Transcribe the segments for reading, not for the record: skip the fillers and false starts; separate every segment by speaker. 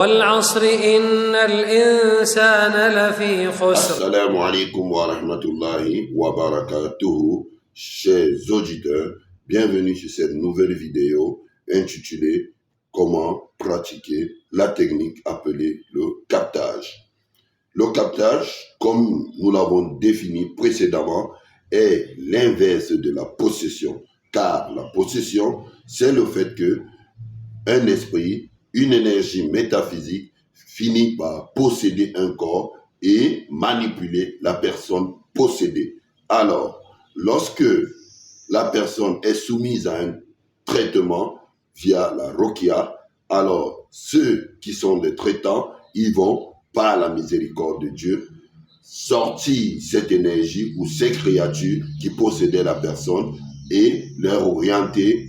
Speaker 1: والعصر إن الإنسان لفي خسر.
Speaker 2: Assalamu alaikum wa rahmatullahi wa barakatuhu. Chers auditeurs, bienvenue sur cette nouvelle vidéo intitulée Comment pratiquer la technique appelée le captage. Le captage, comme nous l'avons défini précédemment, est l'inverse de la possession. Car la possession, c'est le fait que un esprit, une énergie métaphysique finit par posséder un corps et manipuler la personne possédée. Alors, lorsque la personne est soumise à un traitement via la Rokia, alors ceux qui sont des traitants, ils vont, par la miséricorde de Dieu, sortir cette énergie ou ces créatures qui possédaient la personne et leur orienter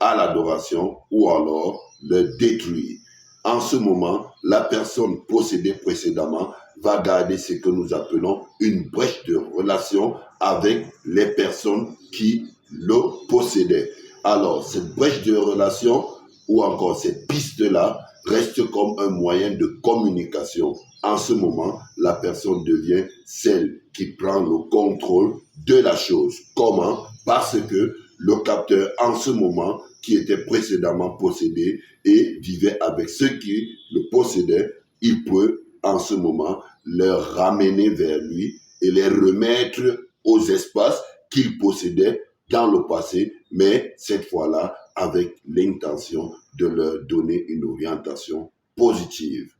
Speaker 2: à l'adoration ou alors le détruire. En ce moment, la personne possédée précédemment va garder ce que nous appelons une brèche de relation avec les personnes qui le possédaient. Alors, cette brèche de relation ou encore cette piste-là reste comme un moyen de communication. En ce moment, la personne devient celle qui prend le contrôle de la chose. Comment? Parce que le capteur, en ce moment, qui était précédemment possédé et vivait avec ceux qui le possédaient, il peut, en ce moment, les ramener vers lui et les remettre aux espaces qu'il possédait dans le passé, mais cette fois-là, avec l'intention de leur donner une orientation positive.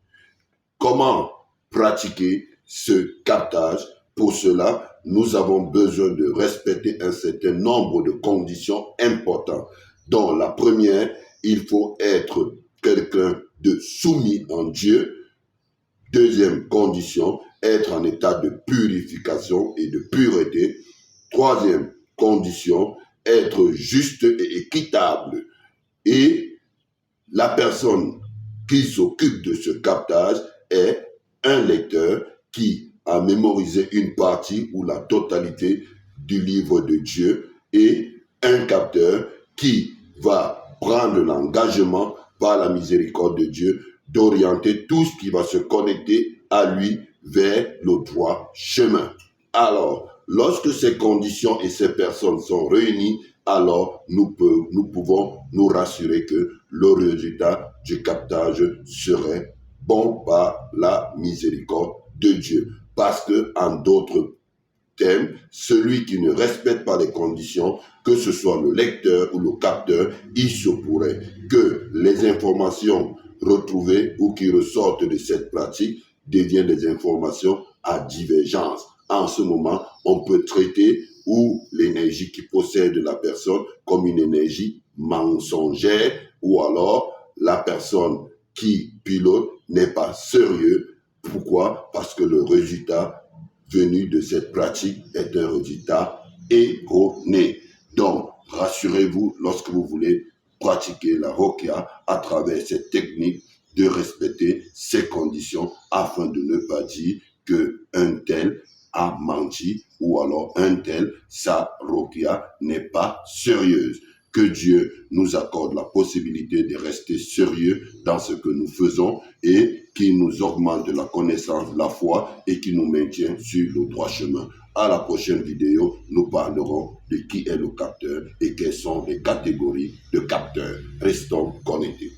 Speaker 2: Comment pratiquer ce captage? Pour cela, nous avons besoin de respecter un certain nombre de conditions importantes. Dont la première, il faut être quelqu'un de soumis en Dieu. Deuxième condition, être en état de purification et de pureté. Troisième condition, être juste et équitable. Et la personne qui s'occupe de ce captage est un lecteur qui a mémorisé une partie ou la totalité du livre de Dieu et un capteur qui va prendre l'engagement par la miséricorde de Dieu d'orienter tout ce qui va se connecter à lui vers le droit chemin. Alors, lorsque ces conditions et ces personnes sont réunies, alors nous pouvons nous rassurer que le résultat du captage serait bon par la miséricorde de Dieu. Parce que, en d'autres termes, celui qui ne respecte pas les conditions, que ce soit le lecteur ou le capteur, il se pourrait que les informations retrouvées ou qui ressortent de cette pratique deviennent des informations à divergence. En ce moment, on peut traiter ou l'énergie qui possède la personne comme une énergie mensongère ou alors la personne qui pilote n'est pas sérieux. Pourquoi? Parce que le résultat venu de cette pratique est un résultat erroné. Donc, rassurez-vous lorsque vous voulez pratiquer la Rokia à travers cette technique de respecter ces conditions afin de ne pas dire qu'un tel a menti ou alors un tel, sa Rokia n'est pas sérieuse. Que Dieu nous accorde la possibilité de rester sérieux dans ce que nous faisons et qui nous augmente la connaissance, la foi et qui nous maintient sur le droit chemin. À la prochaine vidéo, nous parlerons de qui est le capteur et quelles sont les catégories de capteurs. Restons connectés.